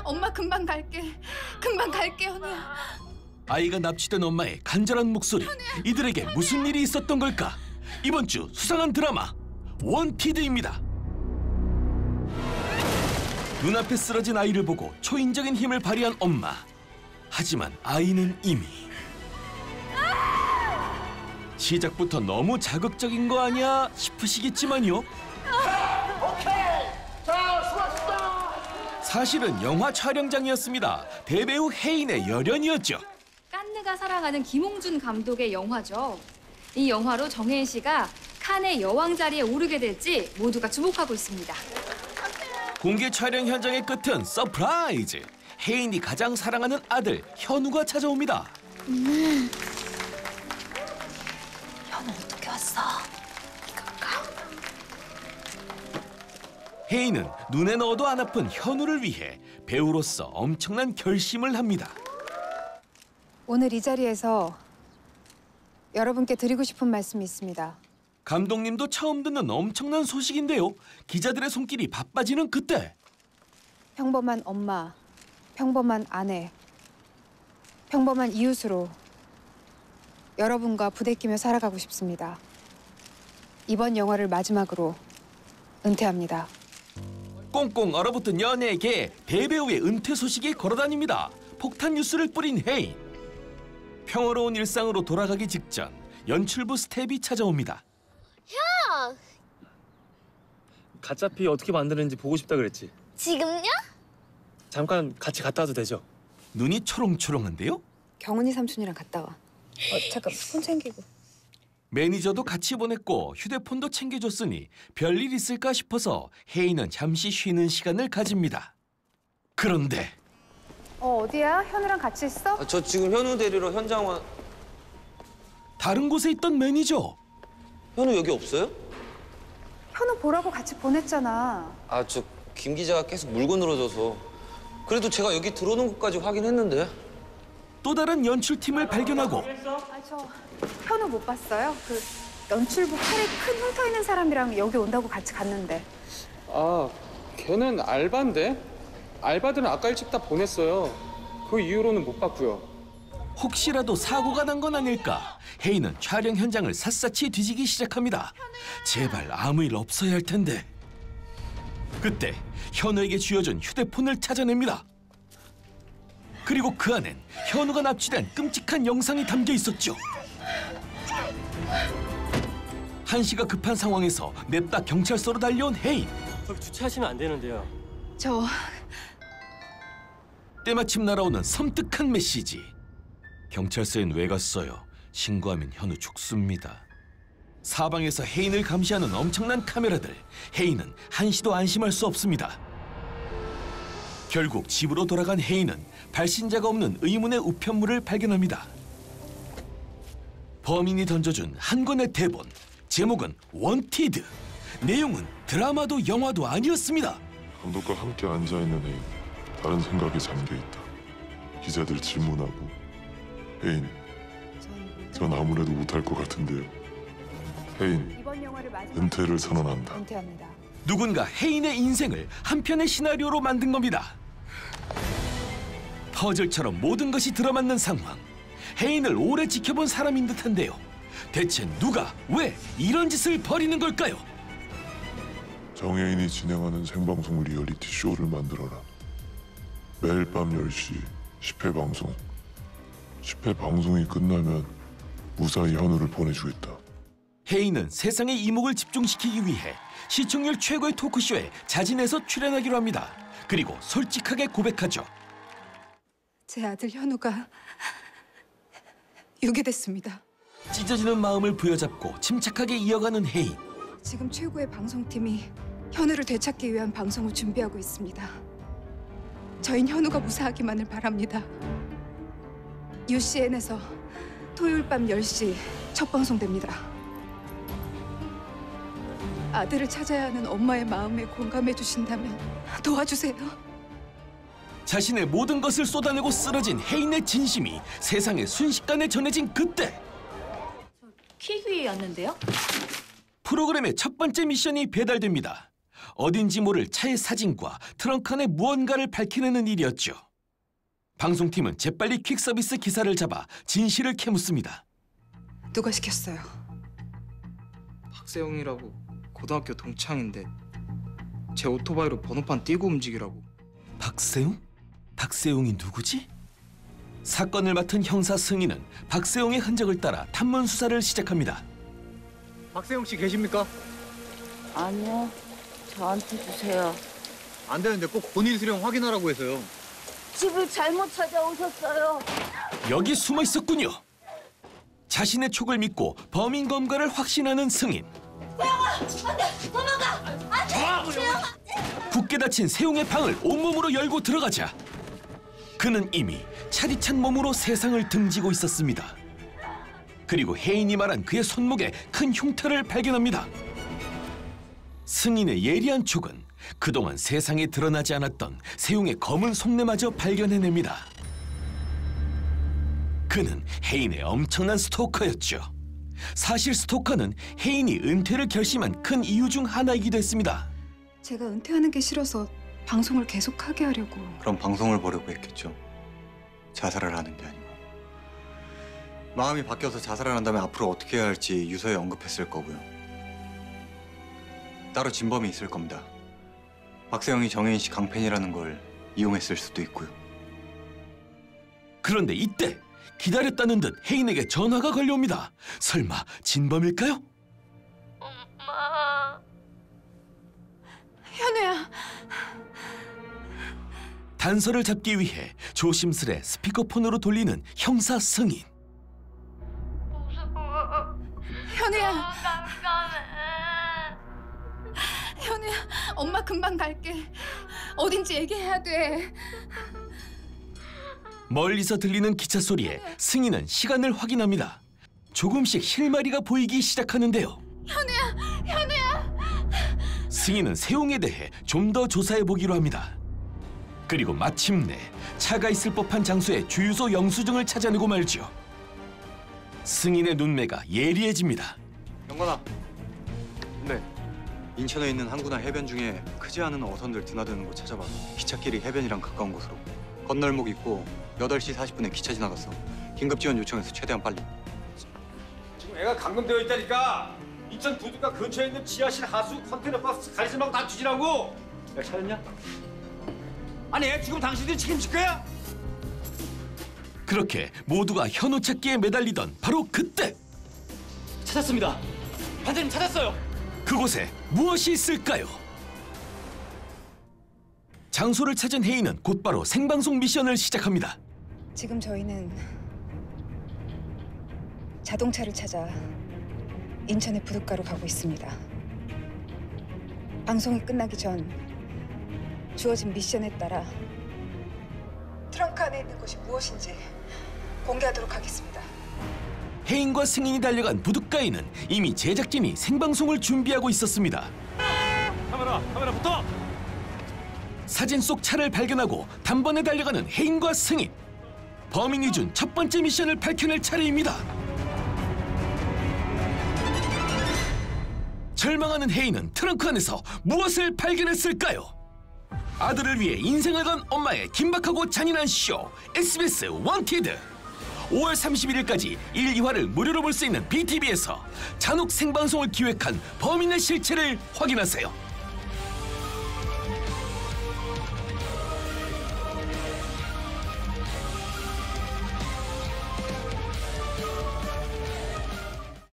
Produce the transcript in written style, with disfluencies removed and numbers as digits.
엄마 금방 갈게. 금방 갈게, 현우야. 아이가 납치된 엄마의 간절한 목소리. 이들에게 무슨 일이 있었던 걸까? 이번 주 수상한 드라마 원티드입니다. 눈앞에 쓰러진 아이를 보고 초인적인 힘을 발휘한 엄마. 하지만 아이는 이미 시작부터 너무 자극적인 거 아니야 싶으시겠지만요. 사실은 영화 촬영장이었습니다. 대배우 혜인의 열연이었죠. 깐느가 사랑하는 김홍준 감독의 영화죠. 이 영화로 정혜인 씨가 칸의 여왕 자리에 오르게 될지 모두가 주목하고 있습니다. 공개 촬영 현장의 끝은 서프라이즈. 혜인이 가장 사랑하는 아들 현우가 찾아옵니다. 현우 어떻게 왔어? 혜인은 눈에 넣어도 안 아픈 현우를 위해 배우로서 엄청난 결심을 합니다. 오늘 이 자리에서 여러분께 드리고 싶은 말씀이 있습니다. 감독님도 처음 듣는 엄청난 소식인데요. 기자들의 손길이 바빠지는 그때. 평범한 엄마, 평범한 아내, 평범한 이웃으로 여러분과 부대끼며 살아가고 싶습니다. 이번 영화를 마지막으로 은퇴합니다. 꽁꽁 얼어붙은 연예계 대배우의 은퇴 소식이 걸어다닙니다. 폭탄 뉴스를 뿌린 혜인. 평화로운 일상으로 돌아가기 직전 연출부 스텝이 찾아옵니다. 형! 가짜피 어떻게 만드는지 보고 싶다 그랬지. 지금요? 잠깐 같이 갔다 와도 되죠? 눈이 초롱초롱한데요? 경훈이 삼촌이랑 갔다 와. 잠깐 손 챙기고. 매니저도 같이 보냈고 휴대폰도 챙겨줬으니 별일 있을까 싶어서 혜인은 잠시 쉬는 시간을 가집니다. 그런데 어디야? 현우랑 같이 있어? 저 지금 현우 데리러 현장 와. 다른 곳에 있던 매니저. 현우 여기 없어요? 현우 보라고 같이 보냈잖아. 저 김 기자가 계속 물고 늘어져서. 그래도 제가 여기 들어오는 것까지 확인했는데. 또 다른 연출팀을 발견하고 저 현우 못 봤어요? 그 연출부 팔에 큰 흉터 있는 사람이랑 여기 온다고 같이 갔는데. 걔는 알바인데? 알바들은 아까 일찍 다 보냈어요. 그 이후로는 못 봤고요. 혹시라도 사고가 난 건 아닐까? 혜인은 촬영 현장을 샅샅이 뒤지기 시작합니다. 제발 아무 일 없어야 할 텐데. 그때 현우에게 쥐어준 휴대폰을 찾아냅니다. 그리고 그 안엔 현우가 납치된 끔찍한 영상이 담겨 있었죠. 한시가 급한 상황에서 냅다 경찰서로 달려온 혜인. 저기 주차하시면 안 되는데요. 때마침 날아오는 섬뜩한 메시지. 경찰서엔 왜 갔어요? 신고하면 현우 죽습니다. 사방에서 혜인을 감시하는 엄청난 카메라들. 혜인은 한시도 안심할 수 없습니다. 결국 집으로 돌아간 혜인은 발신자가 없는 의문의 우편물을 발견합니다. 범인이 던져준 한 권의 대본. 제목은 원티드. 내용은 드라마도 영화도 아니었습니다. 감독과 함께 앉아있는 혜인. 다른 생각에 잠겨있다. 기자들 질문하고. 혜인, 전 아무래도 못할 것 같은데요. 혜인, 이번 영화를 마지막으로 은퇴를 선언한다. 은퇴합니다. 누군가 혜인의 인생을 한 편의 시나리오로 만든 겁니다. 퍼즐처럼 모든 것이 들어맞는 상황. 혜인을 오래 지켜본 사람인 듯한데요. 대체 누가 왜 이런 짓을 벌이는 걸까요? 정혜인이 진행하는 생방송 리얼리티 쇼를 만들어라. 매일 밤 10시 10회 방송. 10회 방송이 끝나면 무사히 현우를 보내주겠다. 혜인은 세상의 이목을 집중시키기 위해 시청률 최고의 토크쇼에 자진해서 출연하기로 합니다. 그리고 솔직하게 고백하죠. 제 아들 현우가 유괴됐습니다. 찢어지는 마음을 부여잡고 침착하게 이어가는 혜인. 지금 최고의 방송팀이 현우를 되찾기 위한 방송을 준비하고 있습니다. 저흰 현우가 무사하기만을 바랍니다. UCN에서 토요일 밤 10시 첫 방송됩니다. 아들을 찾아야 하는 엄마의 마음에 공감해 주신다면 도와주세요. 자신의 모든 것을 쏟아내고 쓰러진 혜인의 진심이 세상에 순식간에 전해진 그때. 키위였는데요? 프로그램의 첫 번째 미션이 배달됩니다. 어딘지 모를 차의 사진과 트렁크 안에 무언가를 밝혀내는 일이었죠. 방송팀은 재빨리 퀵서비스 기사를 잡아 진실을 캐묻습니다. 누가 시켰어요? 박세용이라고 고등학교 동창인데 제 오토바이로 번호판 띄고 움직이라고. 박세용? 박세용이 누구지? 사건을 맡은 형사 승희는 박세용의 흔적을 따라 탐문 수사를 시작합니다. 박세용 씨 계십니까? 아니요, 저한테 주세요. 안 되는데 꼭 본인 수령 확인하라고 해서요. 집을 잘못 찾아오셨어요. 여기 숨어 있었군요. 자신의 촉을 믿고 범인 검거를 확신하는 승인. 굳게 닫힌 세용의 방을 온몸으로 열고 들어가자 그는 이미 차디찬 몸으로 세상을 등지고 있었습니다. 그리고 혜인이 말한 그의 손목에 큰 흉터를 발견합니다. 승인의 예리한 촉은 그동안 세상에 드러나지 않았던 세용의 검은 속내마저 발견해냅니다. 그는 혜인의 엄청난 스토커였죠. 사실 스토커는 혜인이 은퇴를 결심한 큰 이유 중 하나이기도 했습니다. 제가 은퇴하는 게 싫어서 방송을 계속하게 하려고. 그럼 방송을 보려고 했겠죠. 자살을 하는 게 아니고. 마음이 바뀌어서 자살을 한다면 앞으로 어떻게 해야 할지 유서에 언급했을 거고요. 따로 진범이 있을 겁니다. 박세영이 정혜인 씨 강팬이라는 걸 이용했을 수도 있고요. 그런데 이때 기다렸다는 듯 혜인에게 전화가 걸려옵니다. 설마 진범일까요? 엄마. 현우야. 단서를 잡기 위해 조심스레 스피커폰으로 돌리는 형사 승인. 무서워. 현우야. 깜깜해. 현우야, 엄마 금방 갈게. 어딘지 얘기해야 돼. 멀리서 들리는 기차 소리에 승인은 시간을 확인합니다. 조금씩 실마리가 보이기 시작하는데요. 현우야. 승인은 세용에 대해 좀 더 조사해 보기로 합니다. 그리고 마침내 차가 있을 법한 장소의 주유소 영수증을 찾아내고 말죠. 승인의 눈매가 예리해집니다. 영건아. 네. 인천에 있는 항구나 해변 중에 크지 않은 어선들 드나드는 곳 찾아봐. 기찻길이 해변이랑 가까운 곳으로. 건널목 있고 8시 40분에 기차 지나갔어. 긴급 지원 요청해서 최대한 빨리. 지금 애가 감금되어 있다니까. 인천 부두가 근처에 있는 지하실 하수 컨테이너 박스 가리지마고 다 뒤지라고. 야 찾았냐? 아니 애 지금 당신들이 책임질 거야? 그렇게 모두가 현우 찾기에 매달리던 바로 그때 찾았습니다. 반장님 찾았어요. 그곳에 무엇이 있을까요? 장소를 찾은 혜인은 곧바로 생방송 미션을 시작합니다. 지금 저희는 자동차를 찾아 인천의 부둣가로 가고 있습니다. 방송이 끝나기 전 주어진 미션에 따라 트렁크 안에 있는 것이 무엇인지 공개하도록 하겠습니다. 혜인과 승인이 달려간 부둣가에는 이미 제작진이 생방송을 준비하고 있었습니다. 카메라 붙어. 사진 속 차를 발견하고 단번에 달려가는 혜인과 승인. 범인이 준 첫 번째 미션을 밝혀낼 차례입니다. 절망하는 혜인은 트렁크 안에서 무엇을 발견했을까요? 아들을 위해 인생을 건 엄마의 긴박하고 잔인한 쇼 SBS 원티드 5월 31일까지 1, 2화를 무료로 볼 수 있는 BTV에서 잔혹 생방송을 기획한 범인의 실체를 확인하세요.